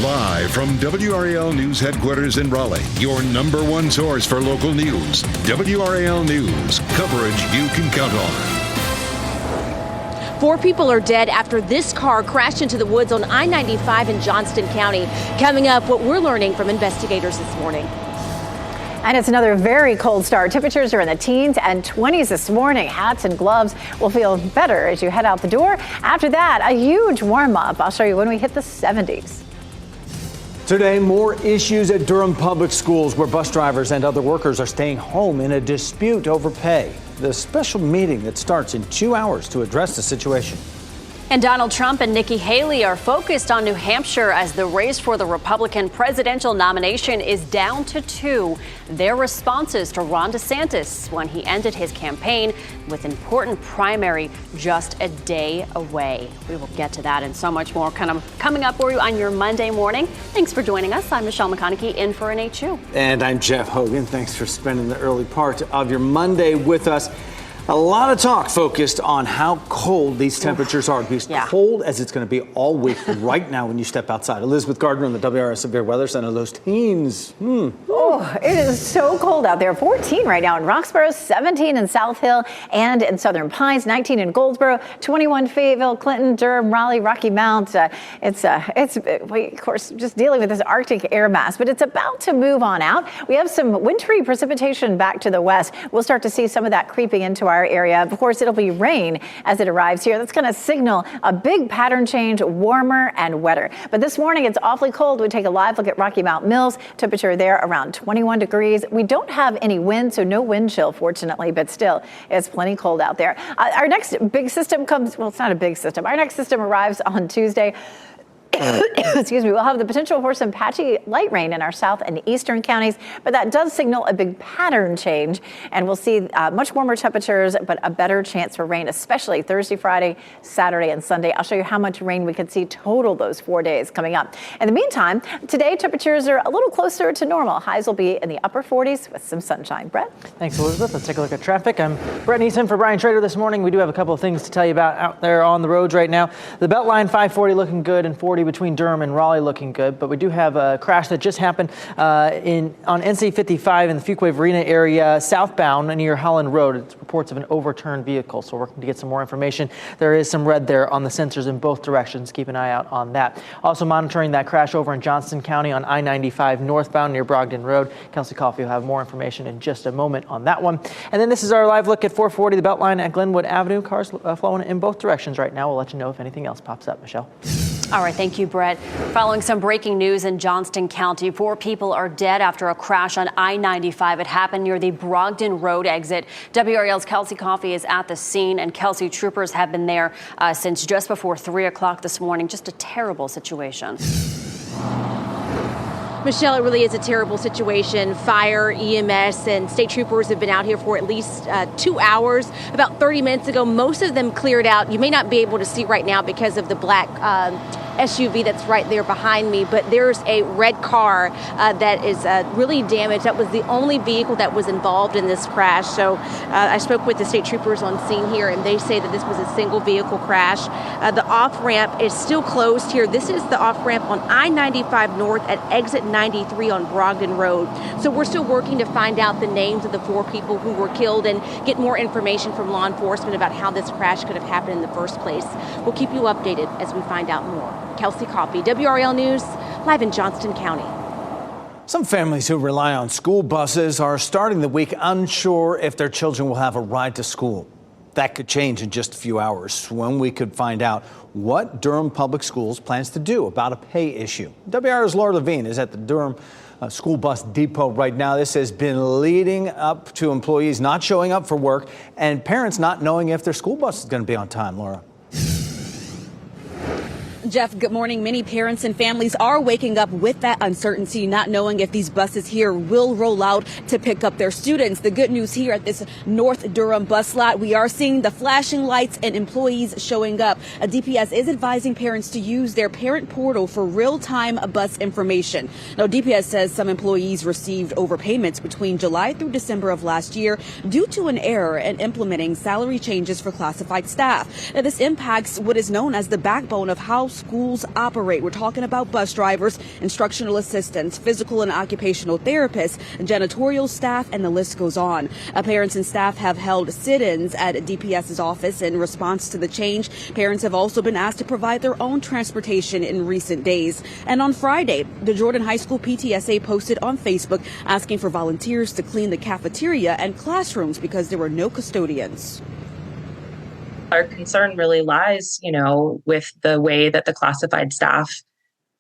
Live from WRAL News Headquarters in Raleigh, your number one source for local news. WRAL News, coverage you can count on. 4 people are dead after this car crashed into the woods on I-95 in Johnston County. Coming up, what we're learning from investigators this morning. And it's another very cold start. Temperatures are in the teens and 20s this morning. Hats and gloves will feel better as you head out the door. After that, a huge warm up. I'll show you when we hit the 70s. Today, more issues at Durham Public Schools where bus drivers and other workers are staying home in a dispute over pay. The special meeting that starts in 2 hours to address the situation. And Donald Trump and Nikki Haley are focused on New Hampshire as the race for the Republican presidential nomination is down to 2. Their responses to Ron DeSantis when he ended his campaign with important primary just a day away. We will get to that and so much more coming up for you on your Monday morning. Thanks for joining us. I'm Michelle McConaughey in for NHU. And I'm Jeff Hogan. Thanks for spending the early part of your Monday with us. A lot of talk focused on how cold these temperatures are. As cold as it's going to be all week right now when you step outside. Elizabeth Gardner in the WRS Severe Weather Center. Those teens. Oh, it is so cold out there. 14 right now in Roxborough, 17 in South Hill and in Southern Pines, 19 in Goldsboro, 21 Fayetteville, Clinton, Durham, Raleigh, Rocky Mount. It's of course just dealing with this Arctic air mass, but it's about to move on out. We have some wintry precipitation back to the west. We'll start to see some of that creeping into our area. Of course, it'll be rain as it arrives here. That's going to signal a big pattern change, warmer and wetter. But this morning, it's awfully cold. We take a live look at Rocky Mount Mills. Temperature there around 21 degrees. We don't have any wind, so no wind chill, fortunately, but still, it's plenty cold out there. Our next big system comes, well, it's not a big system. Our next system arrives on Tuesday. Excuse me, we'll have the potential for some patchy light rain in our south and eastern counties, but that does signal a big pattern change, and we'll see much warmer temperatures, but a better chance for rain, especially Thursday, Friday, Saturday, and Sunday. I'll show you how much rain we could see total those 4 days coming up. In the meantime, today temperatures are a little closer to normal. Highs will be in the upper 40s with some sunshine. Brett? Thanks, Elizabeth. Let's take a look at traffic. I'm Brett Neeson for Brian Schrader this morning. We do have a couple of things to tell you about out there on the roads right now. The Beltline 540 looking good and 40 between Durham and Raleigh looking good, but we do have a crash that just happened on NC 55 in the Fuquay Arena area southbound near Holland Road. It's reports of an overturned vehicle, so we're working to get some more information. There is some red there on the sensors in both directions. Keep an eye out on that. Also monitoring that crash over in Johnston County on I-95 northbound near Brogdon Road. Kelsey Coffey will have more information in just a moment on that one. And then this is our live look at 440, the Beltline at Glenwood Avenue. Cars flowing in both directions right now. We'll let you know if anything else pops up. Michelle? All right, thank you, Brett. Following some breaking news in Johnston County, 4 people are dead after a crash on I-95. It happened near the Brogdon Road exit. WRAL's Kelsey Coffey is at the scene, and Kelsey, troopers have been there since just before 3 o'clock this morning. Just a terrible situation. Michelle, it really is a terrible situation. Fire, EMS, and state troopers have been out here for at least 2 hours. About 30 minutes ago, most of them cleared out. You may not be able to see right now because of the black SUV that's right there behind me, but there's a red car that is really damaged. That was the only vehicle that was involved in this crash. So I spoke with the state troopers on scene here, and they say that this was a single vehicle crash. The off-ramp is still closed here. This is the off-ramp on I-95 North at exit 93 on Brogdon Road. So we're still working to find out the names of the 4 people who were killed and get more information from law enforcement about how this crash could have happened in the first place. We'll keep you updated as we find out more. Kelsey Coffey, WRAL News, live in Johnston County. Some families who rely on school buses are starting the week unsure if their children will have a ride to school. That could change in just a few hours when we could find out what Durham Public Schools plans to do about a pay issue. WR's Laura Levine is at the Durham school bus depot right now. This has been leading up to employees not showing up for work and parents not knowing if their school bus is going to be on time. Laura. Jeff, good morning. Many parents and families are waking up with that uncertainty, not knowing if these buses here will roll out to pick up their students. The good news here at this North Durham bus lot, we are seeing the flashing lights and employees showing up. DPS is advising parents to use their parent portal for real-time bus information. Now, DPS says some employees received overpayments between July through December of last year due to an error in implementing salary changes for classified staff. Now, this impacts what is known as the backbone of how schools operate. We're talking about bus drivers, instructional assistants, physical and occupational therapists, janitorial staff, and the list goes on. Parents and staff have held sit-ins at DPS's office in response to the change. Parents have also been asked to provide their own transportation in recent days. And on Friday, the Jordan High School PTSA posted on Facebook asking for volunteers to clean the cafeteria and classrooms because there were no custodians. Our concern really lies, with the way that the classified staff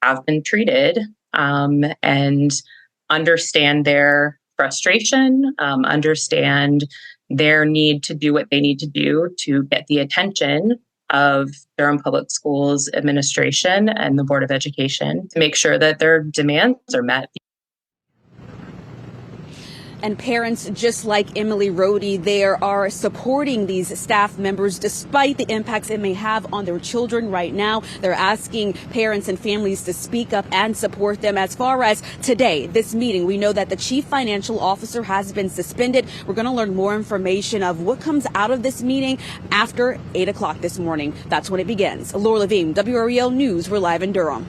have been treated, and understand their frustration, understand their need to do what they need to do to get the attention of Durham Public Schools administration and the Board of Education to make sure that their demands are met. And parents, just like Emily Rohde, there are supporting these staff members despite the impacts it may have on their children right now. They're asking parents and families to speak up and support them. As far as today, this meeting, we know that the chief financial officer has been suspended. We're going to learn more information of what comes out of this meeting after 8 o'clock this morning. That's when it begins. Laura Levine, WRAL News. We're live in Durham.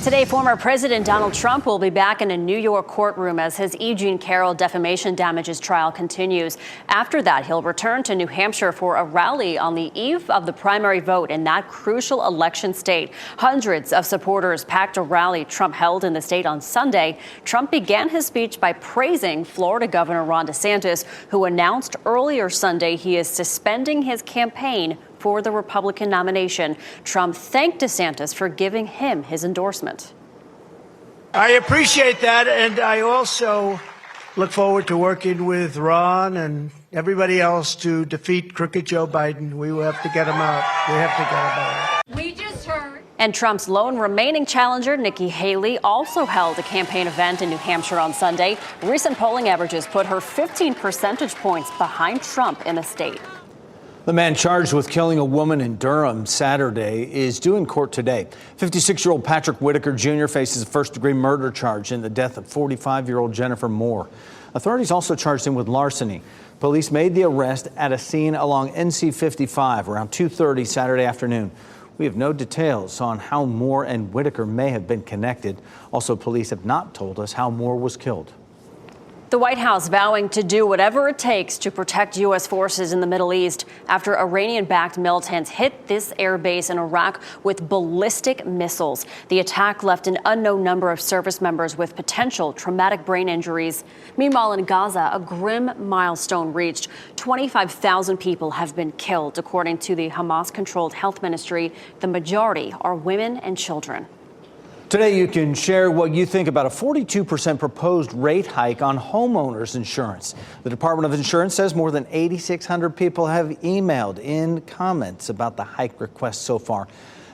Today, former President Donald Trump will be back in a New York courtroom as his E. Jean Carroll defamation damages trial continues. After that, he'll return to New Hampshire for a rally on the eve of the primary vote in that crucial election state. Hundreds of supporters packed a rally Trump held in the state on Sunday. Trump began his speech by praising Florida Governor Ron DeSantis, who announced earlier Sunday he is suspending his campaign for the Republican nomination. Trump thanked DeSantis for giving him his endorsement. I appreciate that, and I also look forward to working with Ron and everybody else to defeat crooked Joe Biden. We will have to get him out. We have to get him out. We just heard. And Trump's lone remaining challenger, Nikki Haley, also held a campaign event in New Hampshire on Sunday. Recent polling averages put her 15 percentage points behind Trump in the state. The man charged with killing a woman in Durham Saturday is due in court today. 56-year-old Patrick Whitaker Jr. faces a first-degree murder charge in the death of 45-year-old Jennifer Moore. Authorities also charged him with larceny. Police made the arrest at a scene along NC 55 around 2:30 Saturday afternoon. We have no details on how Moore and Whitaker may have been connected. Also, police have not told us how Moore was killed. The White House vowing to do whatever it takes to protect U.S. forces in the Middle East after Iranian-backed militants hit this air base in Iraq with ballistic missiles. The attack left an unknown number of service members with potential traumatic brain injuries. Meanwhile, in Gaza, a grim milestone reached. 25,000 people have been killed, according to the Hamas-controlled health ministry. The majority are women and children. Today, you can share what you think about a 42% proposed rate hike on homeowners insurance. The Department of Insurance says more than 8,600 people have emailed in comments about the hike request so far.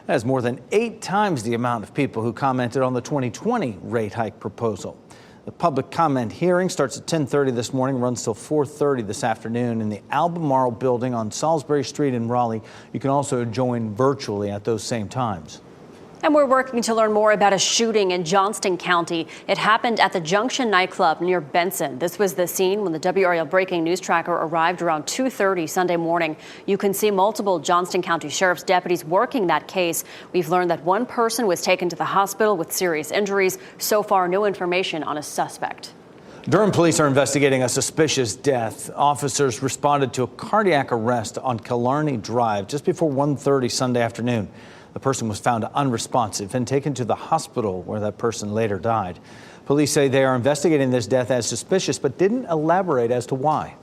That is more than 8 times the amount of people who commented on the 2020 rate hike proposal. The public comment hearing starts at 10:30 this morning, runs till 4:30 this afternoon in the Albemarle building on Salisbury Street in Raleigh. You can also join virtually at those same times. And we're working to learn more about a shooting in Johnston County. It happened at the Junction nightclub near Benson. This was the scene when the WRAL breaking news tracker arrived around 2:30 Sunday morning. You can see multiple Johnston County Sheriff's deputies working that case. We've learned that one person was taken to the hospital with serious injuries. So far, no information on a suspect. Durham police are investigating a suspicious death. Officers responded to a cardiac arrest on Killarney Drive just before 1:30 Sunday afternoon. The person was found unresponsive and taken to the hospital where that person later died. Police say they are investigating this death as suspicious, but didn't elaborate as to why.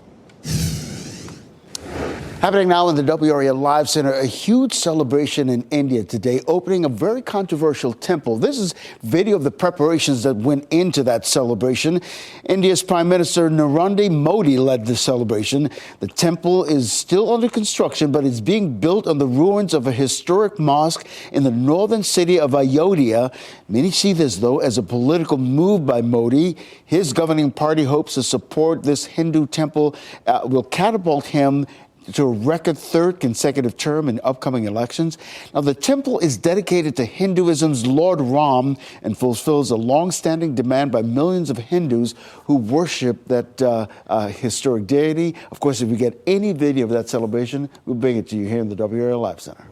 Happening now in the WRAL Live Center, a huge celebration in India today, opening a very controversial temple. This is video of the preparations that went into that celebration. India's Prime Minister Narendra Modi led the celebration. The temple is still under construction, but it's being built on the ruins of a historic mosque in the northern city of Ayodhya. Many see this, though, as a political move by Modi. His governing party hopes to support this Hindu temple will catapult him to a record 3rd consecutive term in upcoming elections. Now, the temple is dedicated to Hinduism's Lord Ram and fulfills a long-standing demand by millions of Hindus who worship that historic deity. Of course, if we get any video of that celebration, we'll bring it to you here in the WRAL Live Center.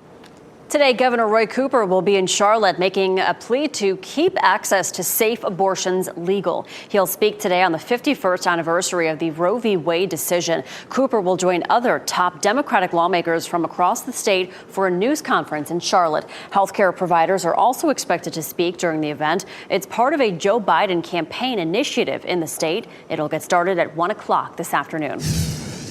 Today, Governor Roy Cooper will be in Charlotte making a plea to keep access to safe abortions legal. He'll speak today on the 51st anniversary of the Roe v. Wade decision. Cooper will join other top Democratic lawmakers from across the state for a news conference in Charlotte. Healthcare providers are also expected to speak during the event. It's part of a Joe Biden campaign initiative in the state. It'll get started at 1 o'clock this afternoon.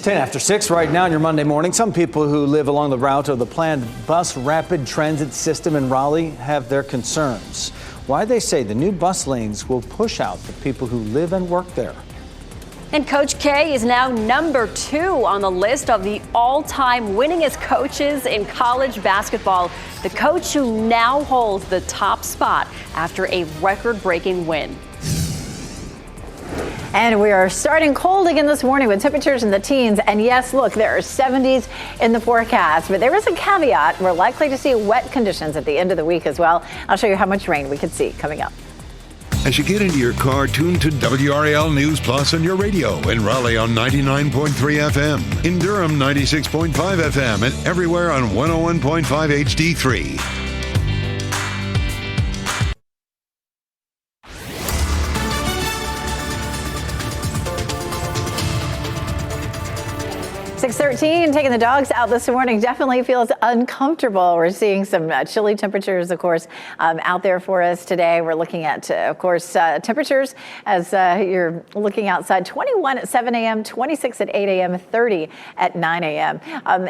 10 after 6 right now on your Monday morning. Some people who live along the route of the planned bus rapid transit system in Raleigh have their concerns. Why they say the new bus lanes will push out the people who live and work there. And Coach K is now number 2 on the list of the all-time winningest coaches in college basketball. The coach who now holds the top spot after a record-breaking win. And we are starting cold again this morning with temperatures in the teens. And yes, look, there are 70s in the forecast, but there is a caveat. We're likely to see wet conditions at the end of the week as well. I'll show you how much rain we could see coming up. As you get into your car, tune to WRAL News Plus on your radio. In Raleigh on 99.3 FM. In Durham, 96.5 FM. And everywhere on 101.5 HD3. 6:13, taking the dogs out this morning definitely feels uncomfortable. We're seeing some chilly temperatures, of course, out there for us today. We're looking at, of course, temperatures as you're looking outside. 21 at 7 a.m., 26 at 8 a.m., 30 at 9 a.m.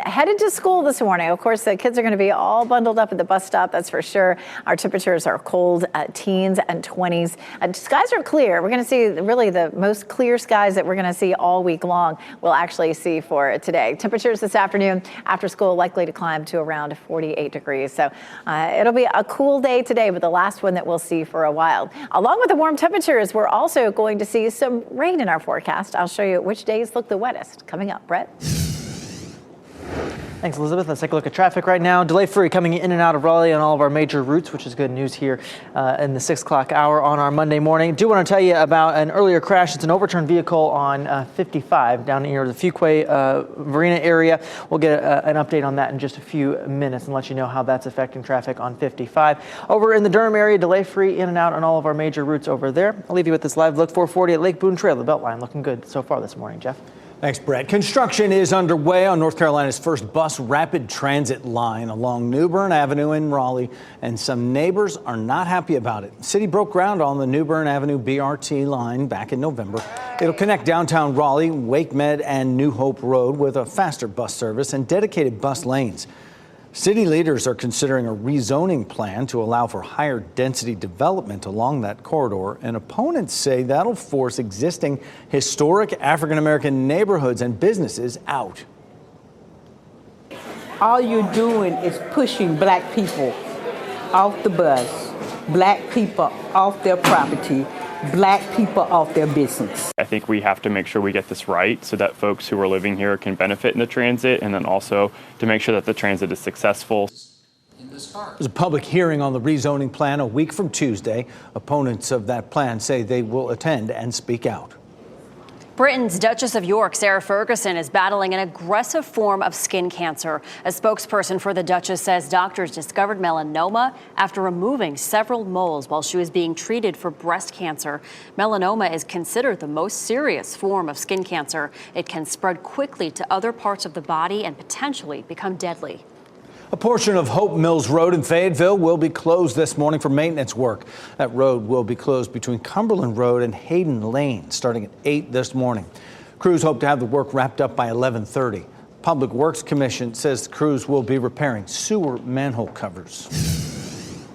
Headed to school this morning. Of course, the kids are going to be all bundled up at the bus stop, that's for sure. Our temperatures are cold, teens and 20s. Skies are clear. We're going to see really the most clear skies that we're going to see all week long. We'll actually see for today. Temperatures this afternoon after school likely to climb to around 48 degrees. So it'll be a cool day today, but the last one that we'll see for a while. Along with the warm temperatures, we're also going to see some rain in our forecast. I'll show you which days look the wettest coming up. Brett? Thanks, Elizabeth. Let's take a look at traffic right now. Delay free coming in and out of Raleigh on all of our major routes, which is good news here in the 6 o'clock hour on our Monday morning. Do want to tell you about an earlier crash. It's an overturned vehicle on 55 down near the Fuquay Marina area. We'll get an update on that in just a few minutes and let you know how that's affecting traffic on 55. Over in the Durham area, delay free in and out on all of our major routes over there. I'll leave you with this live look. 440 at Lake Boone Trail, the Beltline, looking good so far this morning. Jeff? Thanks, Brett. Construction is underway on North Carolina's first bus rapid transit line along New Bern Avenue in Raleigh, and some neighbors are not happy about it. The city broke ground on the New Bern Avenue BRT line back in November. It'll connect downtown Raleigh, Wake Med, and New Hope Road with a faster bus service and dedicated bus lanes. City leaders are considering a rezoning plan to allow for higher density development along that corridor, and opponents say that'll force existing historic African-American neighborhoods and businesses out. All you're doing is pushing black people off the bus, black people off their property, black people off their business. I think we have to make sure we get this right so that folks who are living here can benefit in the transit, and then also to make sure that the transit is successful. There's a public hearing on the rezoning plan a week from Tuesday. Opponents of that plan say they will attend and speak out. Britain's Duchess of York, Sarah Ferguson, is battling an aggressive form of skin cancer. A spokesperson for the Duchess says doctors discovered melanoma after removing several moles while she was being treated for breast cancer. Melanoma is considered the most serious form of skin cancer. It can spread quickly to other parts of the body and potentially become deadly. A portion of Hope Mills Road in Fayetteville will be closed this morning for maintenance work. That road will be closed between Cumberland Road and Hayden Lane starting at 8 this morning. Crews hope to have the work wrapped up by 11:30. Public Works Commission says the crews will be repairing sewer manhole covers.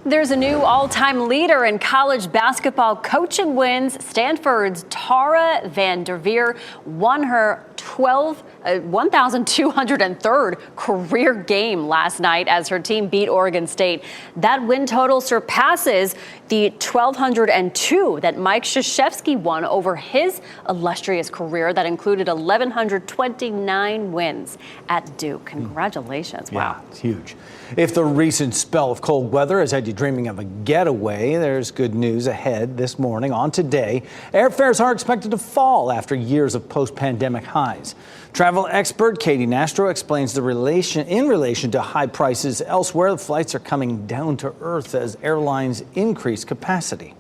There's a new all-time leader in college basketball coaching wins. Stanford's Tara VanDerveer won her 1,203rd career game last night as her team beat Oregon State. That win total surpasses the 1,202 that Mike Krzyzewski won over his illustrious career that included 1,129 wins at Duke. Congratulations. Wow. Yeah, it's huge. If the recent spell of cold weather has had you dreaming of a getaway, there's good news ahead this morning. On today, airfares are expected to fall after years of post-pandemic highs. Travel expert Katie Nastro explains the relation to high prices elsewhere. The flights are coming down to earth as airlines increase capacity.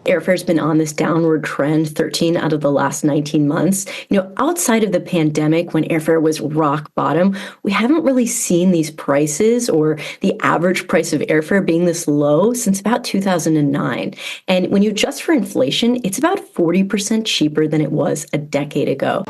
Airfare's been on this downward trend 13 out of the last 19 months. Outside of the pandemic, when airfare was rock bottom, we haven't really seen these prices or the average price of airfare being this low since about 2009. And when you adjust for inflation, it's about 40% cheaper than it was a decade ago.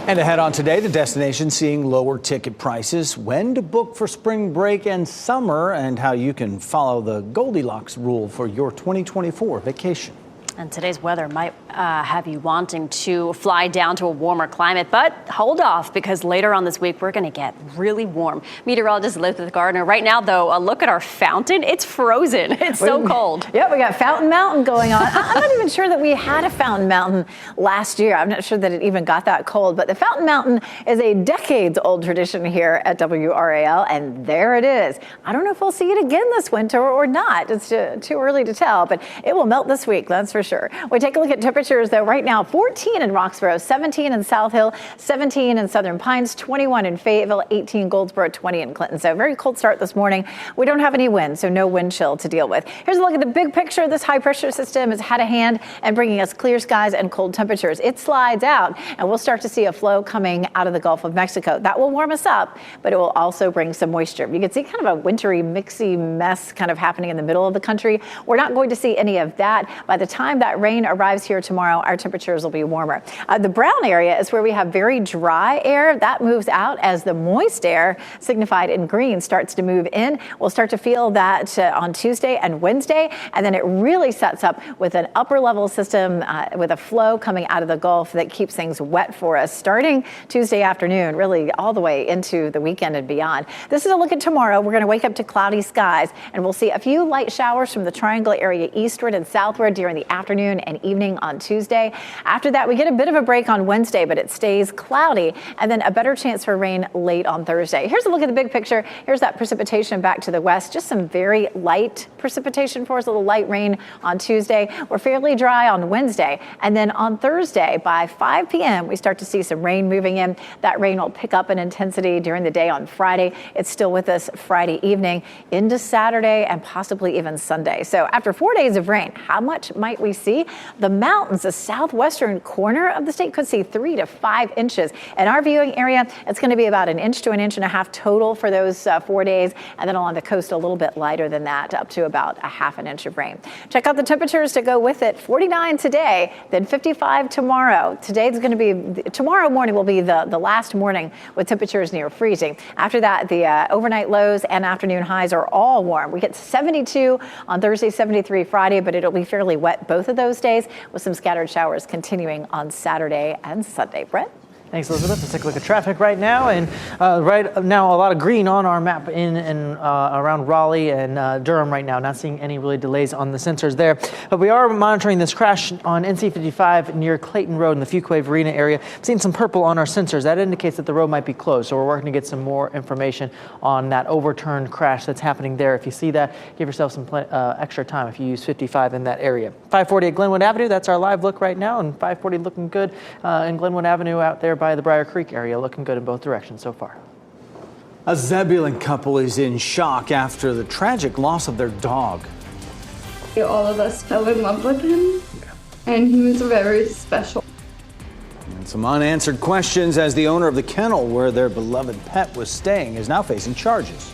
And ahead on today, the destination seeing lower ticket prices, when to book for spring break and summer, and how you can follow the Goldilocks rule for your 2024 vacation. And today's weather might have you wanting to fly down to a warmer climate, but hold off because later on this week, we're going to get really warm. Meteorologist Elizabeth Gardner. Right now, though, look at our fountain. It's frozen. It's so cold. Yeah, we got Fountain Mountain going on. I'm not even sure that we had a Fountain Mountain last year. I'm not sure that it even got that cold, but the Fountain Mountain is a decades-old tradition here at WRAL, and there it is. I don't know if we'll see it again this winter or not. It's too early to tell, but it will melt this week, that's for sure. We take a look at temperatures, though. Right now, 14 in Roxborough, 17 in South Hill, 17 in Southern Pines, 21 in Fayetteville, 18 Goldsboro, 20 in Clinton. So very cold start this morning. We don't have any wind, so no wind chill to deal with. Here's a look at the big picture. This high pressure system has had a hand in bringing us clear skies and cold temperatures. It slides out, and we'll start to see a flow coming out of the Gulf of Mexico. That will warm us up, but it will also bring some moisture. You can see kind of a wintry, mixy mess kind of happening in the middle of the country. We're not going to see any of that. By the time that rain arrives here tomorrow, our temperatures will be warmer. The brown area is where we have very dry air. That moves out as the moist air, signified in green, starts to move in. We'll start to feel that on Tuesday and Wednesday, and then it really sets up with an upper level system with a flow coming out of the Gulf that keeps things wet for us starting Tuesday afternoon, really all the way into the weekend and beyond. This is a look at tomorrow. We're going to wake up to cloudy skies, and we'll see a few light showers from the Triangle area eastward and southward during the afternoon and evening on Tuesday. After that, we get a bit of a break on Wednesday, but it stays cloudy, and then a better chance for rain late on Thursday. Here's a look at the big picture. Here's that precipitation back to the west. Just some very light precipitation for us, a little light rain on Tuesday. We're fairly dry on Wednesday, and then on Thursday by 5 p.m. we start to see some rain moving in. That rain will pick up in intensity during the day on Friday. It's still with us Friday evening into Saturday and possibly even Sunday. So after 4 days of rain, how much might we see? The mountains, the southwestern corner of the state, could see 3 to 5 inches. In our viewing area, it's going to be about 1 inch to 1.5 inches total for those 4 days. And then along the coast, a little bit lighter than that, up to about 1/2 inch of rain. Check out the temperatures to go with it. 49 today, then 55 tomorrow. Tomorrow morning will be the last morning with temperatures near freezing. After that, the overnight lows and afternoon highs are all warm. We get 72 on Thursday, 73 Friday, but it'll be fairly wet both of those days, with some scattered showers continuing on Saturday and Sunday. Brett? Thanks, Elizabeth. Let's take a look at traffic right now. And right now, a lot of green on our map in and around Raleigh and Durham right now. Not seeing any really delays on the sensors there. But we are monitoring this crash on NC 55 near Clayton Road in the Fuquay Arena area. Seeing some purple on our sensors. That indicates that the road might be closed. So we're working to get some more information on that overturned crash that's happening there. If you see that, give yourself some extra time if you use 55 in that area. 540 at Glenwood Avenue. That's our live look right now. And 540 looking good in Glenwood Avenue out there by the Briar Creek area, looking good in both directions so far. A Zebulon couple is in shock after the tragic loss of their dog. All of us fell in love with him, and he was very special. And some unanswered questions as the owner of the kennel where their beloved pet was staying is now facing charges.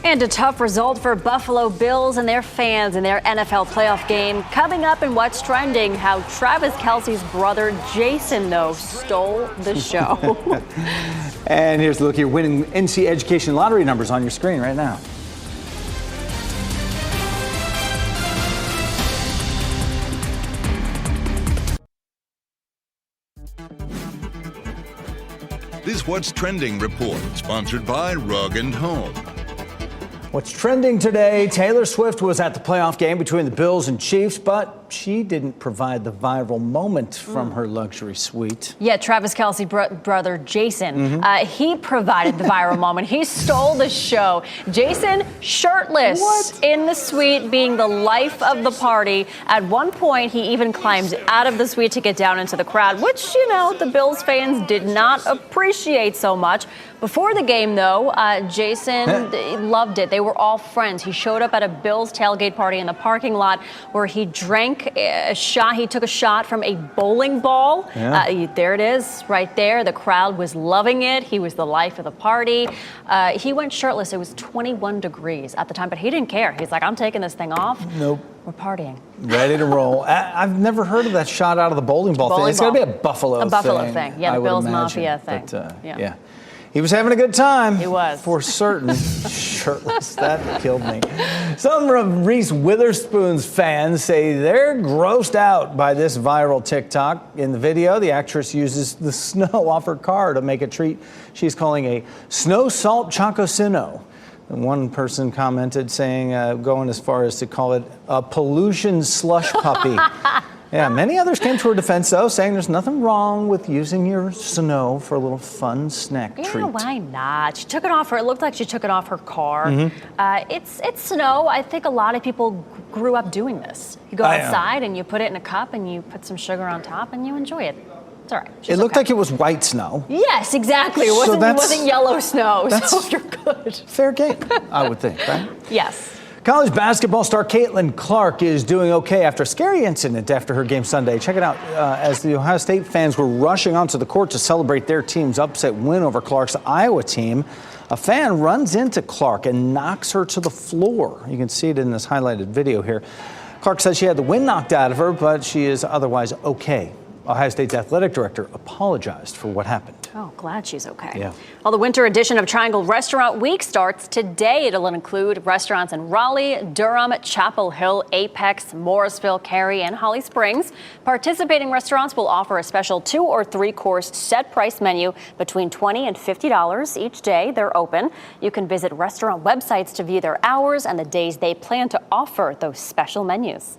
And a tough result for Buffalo Bills and their fans in their NFL playoff game. Coming up in What's Trending, how Travis Kelce's brother Jason, though, stole the show. And here's a look at your winning NC Education lottery numbers on your screen right now. This What's Trending report, sponsored by Rug & Home. What's trending today? Taylor Swift was at the playoff game between the Bills and Chiefs, but she didn't provide the viral moment from her luxury suite. Yeah, Travis Kelce brother Jason, he provided the viral moment. He stole the show. Jason shirtless in the suite, being the life of the party. At one point, he even climbed out of the suite to get down into the crowd, which, you know, the Bills fans did not appreciate so much. Before the game, though, Jason loved it. They were all friends. He showed up at a Bills tailgate party in the parking lot where he drank a shot. He took a shot from a bowling ball. Yeah. There it is, right there. The crowd was loving it. He was the life of the party. He went shirtless. It was 21 degrees at the time, but he didn't care. He's like, I'm taking this thing off. Nope. We're partying. Ready to roll. I've never heard of that shot out of the bowling ball thing. It's got to be a Buffalo thing. A Buffalo thing. Yeah, the Bills Mafia thing. But, yeah. He was having a good time. He was. For certain. Shirtless. That killed me. Some of Reese Witherspoon's fans say they're grossed out by this viral TikTok. In the video, the actress uses the snow off her car to make a treat she's calling a snow salt chocosino. And one person commented saying, going as far as to call it a pollution slush puppy. Yeah, many others came to her defense, though, saying there's nothing wrong with using your snow for a little fun snack treat. Yeah, why not? She took it off her. It looked like she took it off her car. It's snow. I think a lot of people grew up doing this. You go outside and you put it in a cup and you put some sugar on top and you enjoy it. It's all right. It looked like it was white snow. Yes, exactly. It wasn't yellow snow, so you're good. Fair game, I would think, right? Yes. College basketball star Caitlin Clark is doing okay after a scary incident after her game Sunday. Check it out. As the Ohio State fans were rushing onto the court to celebrate their team's upset win over Clark's Iowa team, a fan runs into Clark and knocks her to the floor. You can see it in this highlighted video here. Clark says she had the wind knocked out of her, but she is otherwise okay. Ohio State's athletic director apologized for what happened. Oh, glad she's okay. Yeah. Well, the winter edition of Triangle Restaurant Week starts today. It'll include restaurants in Raleigh, Durham, Chapel Hill, Apex, Morrisville, Cary, and Holly Springs. Participating restaurants will offer a special 2 or 3 course set price menu between $20 and $50 each day they're open. You can visit restaurant websites to view their hours and the days they plan to offer those special menus.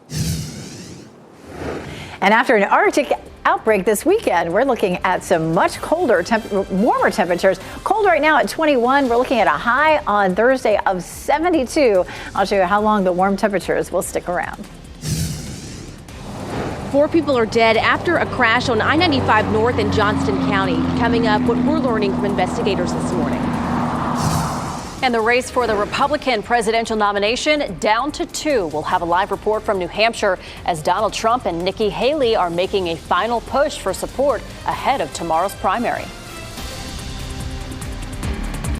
And after an Arctic outbreak this weekend, we're looking at some much colder, warmer temperatures. Cold right now at 21. We're looking at a high on Thursday of 72. I'll show you how long the warm temperatures will stick around. 4 people are dead after a crash on I-95 North in Johnston County. Coming up, what we're learning from investigators this morning. And the race for the Republican presidential nomination down to 2. We'll have a live report from New Hampshire as Donald Trump and Nikki Haley are making a final push for support ahead of tomorrow's primary.